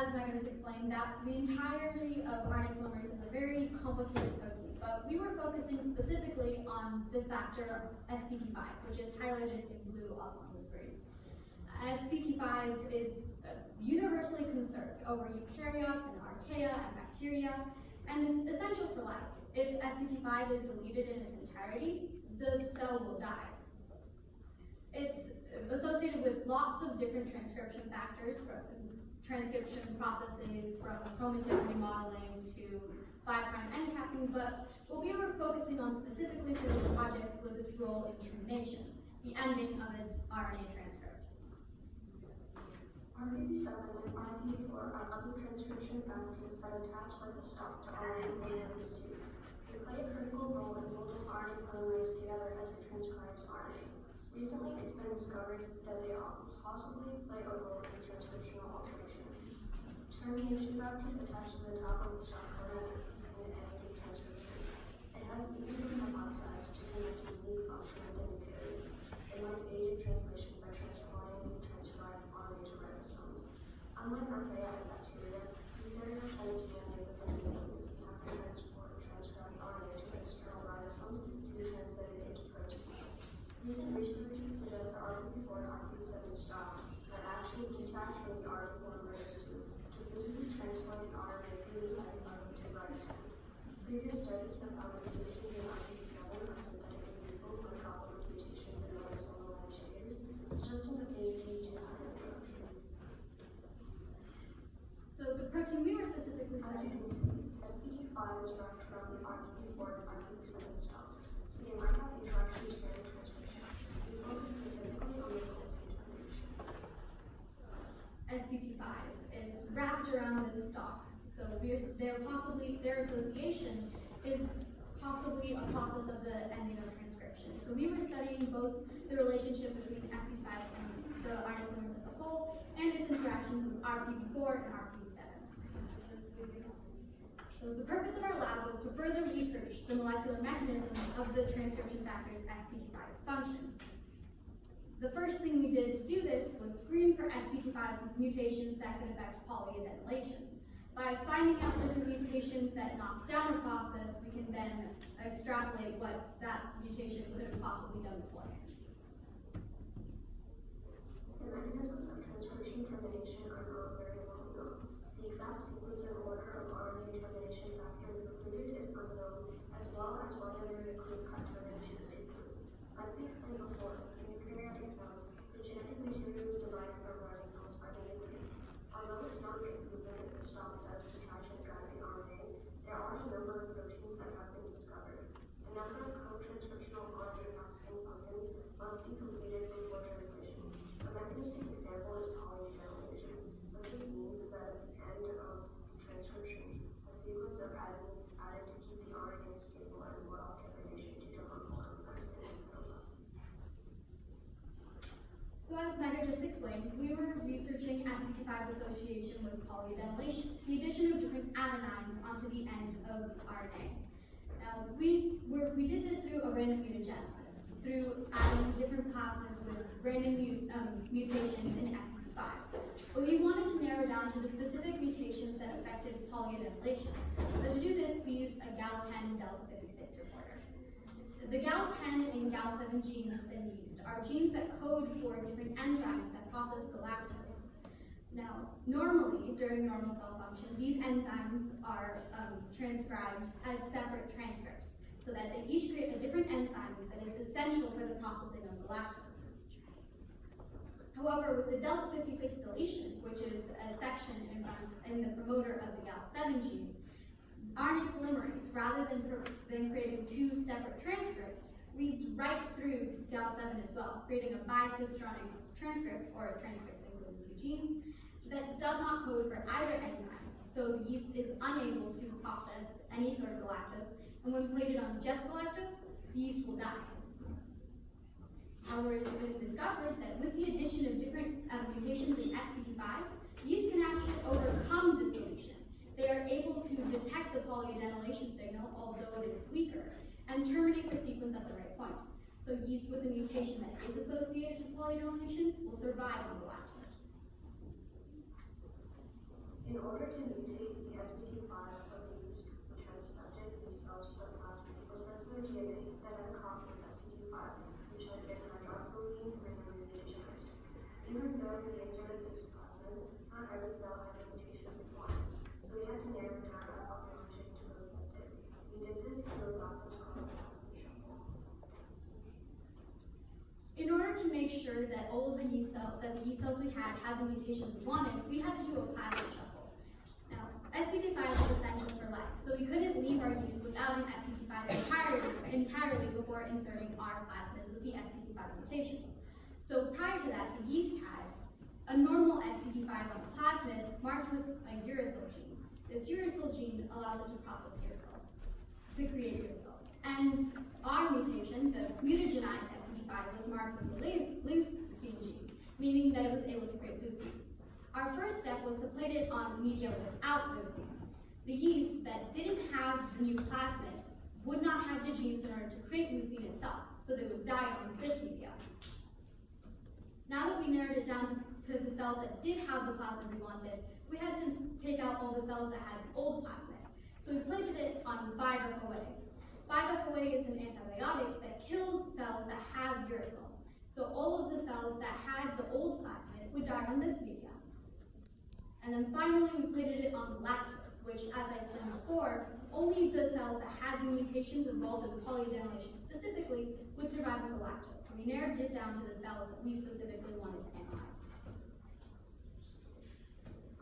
as Megha just explained, that the entirety of RNA polymerase is a very complicated protein, but we were focusing specifically on the factor SPT5, which is highlighted in blue up on the screen. SPT5 is universally conserved over eukaryotes and archaea and bacteria, and it's essential for life. If SPT5 is deleted in its entirety, the cell will die. It's associated with lots of different transcription factors, from transcription processes, from chromatin remodeling to 5' end capping, but what we were focusing on specifically for this project was its role in termination, the ending of an RNA transcript. RNA7 and RNA4 are other transcription factors that attach like a stop to RNA polymerase II. They play a critical role in holding RNA polymerase together as it transcribes RNA. Recently, it's been discovered that they possibly play a role in transcriptional alteration. Termination factors attach to the top of the stop codon in editing transcription. It has even been hypothesized to connect a unique function within eukaryotes. It might aid in translation by transporting transcribed RNA to ribosomes. Unlike archaea and bacteria, eukaryotes send DNA within the nucleus and have to transport transcribed RNA to external ribosomes to be translated into protein. Recent research suggests that RNA4 and RNA7 stop are actually detached from the RNA polymerase II to physically transport the RNA through the cytoplasm to ribosome. Previous studies have found that mutations in RNA7 are synthetic in people with a couple of mutations in autosomal initiators, suggesting that they lead to RNA production. So the protein we were specifically As you studying, can see, SPT5 is wrapped around the RNA4 and RNA7 stop, so they might have interactions during transcription. We focus specifically on the goals of termination. SPT5 is wrapped around this stalk. So their association is possibly a process of the ending of transcription. So we were studying both the relationship between SPT5 and the RNA polymerase as a whole, and its interactions with RPB4 and RPB7. So the purpose of our lab was to further research the molecular mechanisms of the transcription factors SPT5's function. The first thing we did to do this was screen for SPT5 mutations that could affect polyadenylation. By finding out different mutations that knock down a process, we can then extrapolate what that mutation could have possibly done beforehand. The mechanisms of transcription termination are not very well known. The exact sequence and order of RNA termination factors included is unknown, as well as whether there is a clear-cut termination sequence. Like we explained before, in eukaryotic cells, the genetic materials derived from ribosomes are the nucleus. Although it's not yet proven that the stop does detach and guide the RNA, there are a number of proteins that have been discovered. A number of co-transcriptional RNA processing functions must be completed before translation. A mechanistic example is polyadenylation. What this means is that at the end of transcription, a sequence of adenine is added to keep the RNA stable and ward off degradation due to harmful enzymes in the cytoplasm. So as Megha just explained, we were researching SPT5's association with polyadenylation, the addition of different adenines onto the end of RNA. Now, we did this through a random mutagenesis, through adding different plasmids with random mutations in SPT5. But we wanted to narrow down to the specific mutations that affected polyadenylation. So to do this, we used a Gal10 delta 56 reporter. The Gal10 and Gal7 genes within yeast are genes that code for different enzymes that process galactose. Now, normally, during normal cell function, these enzymes are transcribed as separate transcripts, so that they each create a different enzyme that is essential for the processing of galactose. However, with the delta 56 deletion, which is a section in the promoter of the Gal7 gene, RNA polymerase, rather than creating two separate transcripts, reads right through Gal7 as well, creating a bicistronic transcript, or a transcript including two genes, that does not code for either enzyme. So the yeast is unable to process any sort of galactose, and when plated on just galactose, the yeast will die. However, it's been discovered that with the addition of different mutations in SPT5, yeast can actually overcome this deletion. They are able to detect the polyadenylation signal, although it is weaker, and terminate the sequence at the right point. So yeast with a mutation that is associated to polyadenylation will survive on galactose. In order to mutate the SPT5s of the yeast, which transfected these cells with a plasmid for circular DNA that had a copy of SPT5, which had been hydroxylamine randomly mutationized. Even though we inserted these plasmids, not every cell had the mutations we wanted, so we had to narrow down our population to those that did. We did this through a process called plasmid shuffle. In order to make sure that all of the yeast cells we had the mutations we wanted, we had to do a plasmid shuffle. Now, SPT5 is essential for life, so we couldn't leave our yeast without an SPT5 entirely before inserting our plasmids with the SPT5 mutations. So prior to that, the yeast had a normal SPT5 on the plasmid marked with a uracil gene. This uracil gene allows it to process uracil, to create uracil. And our mutation, the mutagenized SPT5, was marked with the leucine gene, meaning that it was able to create leucine. Our first step was to plate it on media without leucine. The yeast that didn't have the new plasmid would not have the genes in order to create leucine itself, so they would die on this media. Now that we narrowed it down to the cells that did have the plasmid we wanted, we had to take out all the cells that had the old plasmid. So we plated it on 5-FOA. 5-FOA is an antibiotic that kills cells that have uracil. So all of the cells that had the old plasmid would die on this media. And then finally, we plated it on lactose, which, as I explained before, only the cells that had the mutations involved in polyadenylation specifically would survive with the lactose. So we narrowed it down to the cells that we specifically wanted to analyze.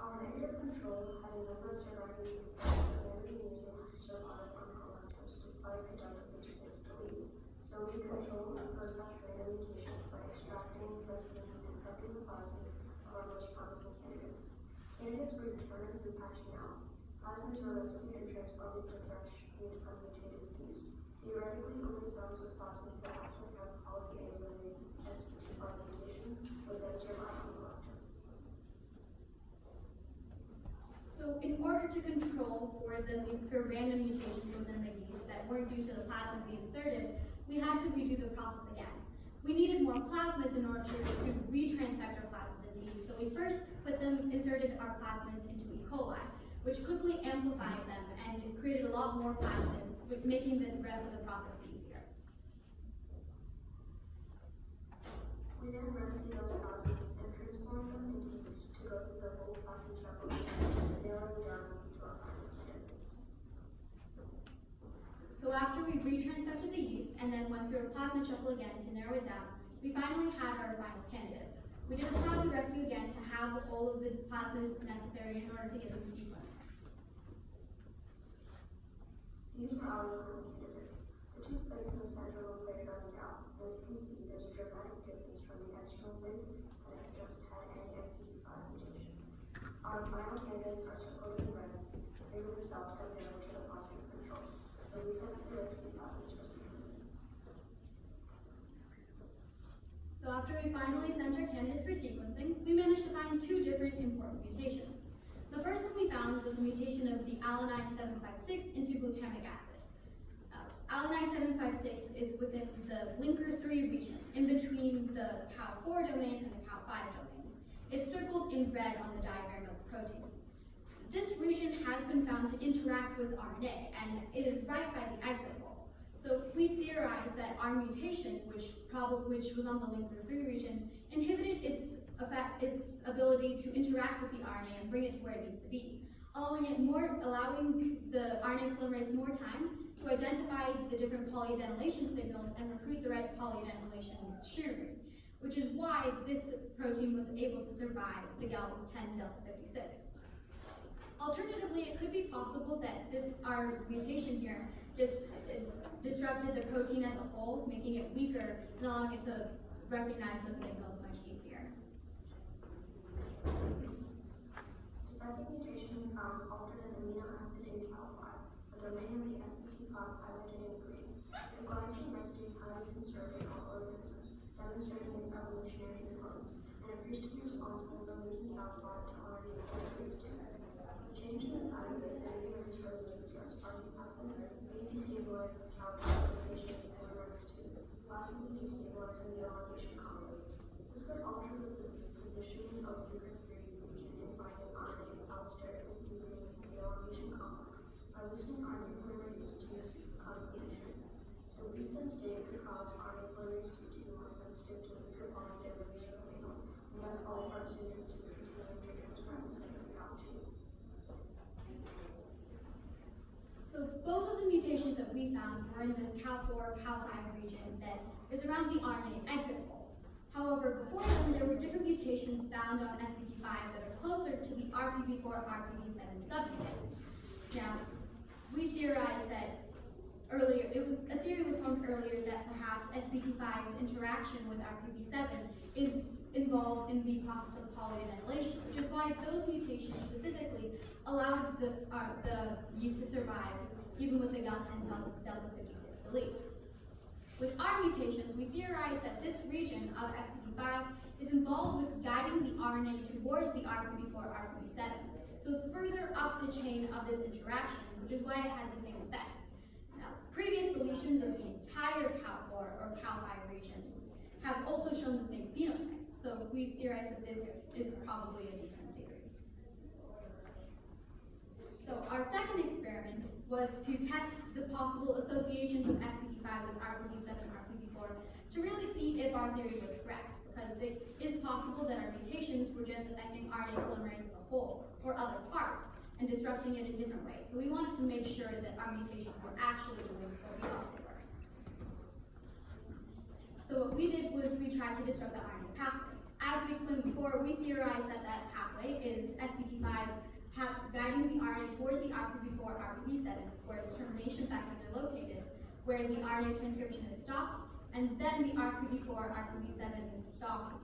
Our negative control had a number of surviving yeast cells that were able to survive on lactose despite the delta 56 delete. So we controlled for such random mutations by extracting, rescuing, and prepping the plasmids of our most promising candidates. Candidates were determined through patching out. Plasmids were rescued and transformed into fresh, unmutated yeast. Theoretically, only cells with plasmids that actually have poly-A-related SPT5 mutations would then survive on the lactose. So in order to control for random mutations within the yeast that weren't due to the plasmid we inserted, we had to redo the process again. We needed more plasmids in order to retransfect our plasmids into yeast. So we first inserted our plasmids into E. coli, which quickly amplified them and created a lot more plasmids, making the rest of the process easier. We then rescued those plasmids and transformed them into yeast to go through the whole plasmid shuffle and narrow them down to our final candidates. So after we retransfected the yeast and then went through a plasmid shuffle again to narrow it down, we finally had our final candidates. We did a plasmid rescue again to have all of the plasmids necessary in order to get them sequenced. These were our final candidates. The two plates in the center were plated on the out. As you can see, there's a dramatic difference from the external plates that had just had any SPT5 mutation. Our final candidates are circled in red. They were the cells that narrowed to the plasmid control. So we set up the rescue plasmids for sequencing. So after we finally sent our candidates for sequencing, we managed to find two different important mutations. The first one we found was a mutation of the alanine 756 into glutamic acid. Alanine 756 is within the linker 3 region, in between the Cal4 domain and the Cal5 domain. It's circled in red on the diagram of the protein. This region has been found to interact with RNA, and it is right by the exit hole. So we theorized that our mutation, which was on the linker 3 region, inhibited its ability to interact with the RNA and bring it to where it needs to be, allowing the RNA polymerase more time to identify the different polyadenylation signals and recruit the right polyadenylation shearing, which is why this protein was able to survive the Gal-10 delta 56. Alternatively, it could be possible that our mutation here just disrupted the protein as a whole, making it weaker and allowing it to recognize those signals much easier. The second mutation we found altered an amino acid in Cal5, a domain of the SPT5 highlighted in green. The glycine residue is highly conserved in all organisms, demonstrating its evolutionary influence, and appears to be responsible for linking Cal5 to RNA polymerase 2. The change in the size and acidity of this residue to aspartic acid may destabilize the Cal5 segregation in polymerase 2, possibly destabilizing the elongation complex. This could alter the positioning of the linker 3 region in binding RNA allosteric mutagens did cause RNA polymerase II to be more sensitive to weaker bond degradation signals, and thus all our students who continuing to transcribe the second route gene. So both of the mutations that we found were in this Cal4, Cal5 region that is around the RNA exit hole. However, before them, there were different mutations found on SBT5 that are closer to the RPV4, RPV7 subunit. Now, we theorized that earlier, a theory was formed earlier that perhaps SBT5's interaction with RPV7 is involved in the process of polyadenylation, which is why those mutations specifically allowed the yeast to survive even with the delta 56 delete. With our mutations, we theorized that this region of SBT5 is involved with guiding the RNA towards the RPV4, RPV7. So it's further up the chain of this interaction, which is why it had the same effect. Now, previous deletions of the entire Cal4 or Cal5 regions have also shown the same phenotype. So we theorize that this is probably a decent theory. So our second experiment was to test the possible associations of SBT5 with RPV7 and RPV4 to really see if our theory was correct, because it is possible that our mutations were just affecting RNA polymerase as a whole or other parts and disrupting it in different ways. So we wanted to make sure that our mutations were actually doing post-positive work. So what we did was we tried to disrupt the RNA pathway. As we explained before, we theorized that that pathway is SBT5 guiding the RNA towards the RPV4, RPV7, where the termination factors are located, where the RNA transcription is stopped, and then the RPV4, RPV7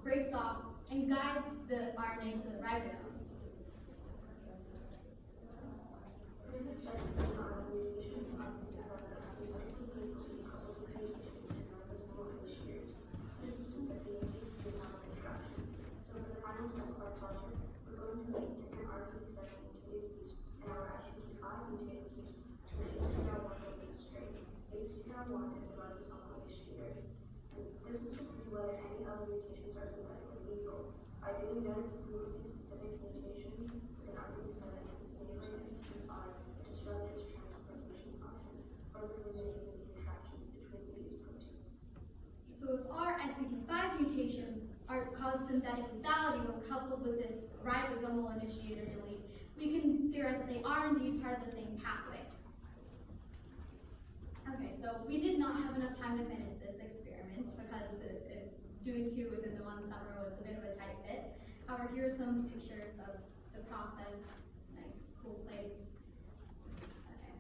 breaks off and guides the RNA to the ribosome. Previous studies based on mutations in RPV7 seem likely to be coupled with mutations in autosomal initiators, suggesting that the mutation may have an interaction. So for the final step of our project, we're going to make different RPV7 mutated yeast and our SBT5 mutated yeast to an HCR1 related strain. HCR1 is a autosomal initiator, and this is to see whether any other mutations are synthetically lethal. By doing this, we will see specific mutations within RPV7 and stimulate SBT5 to disrupt its transportation function, further limiting the interactions between these proteins. So if our SBT5 mutations cause synthetic lethality when coupled with this ribosomal initiator delete, we can theorize that they are indeed part of the same pathway. Okay, so we did not have enough time to finish this experiment because doing two within the one summer was a bit of a tight fit. However, here are some pictures of the process. Nice, cool place. Okay.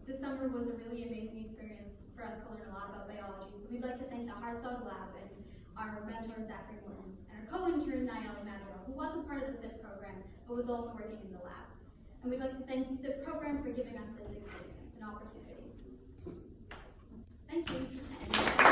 This summer was a really amazing experience for us to learn a lot about biology. So we'd like to thank the Hartzog Lab and our mentor, Zachary Morton, and our co-intern, Nayeli Madrigal, who wasn't part of the SIP program, but was also working in the lab. And we'd like to thank the SIP program for giving us this experience and opportunity. Thank you.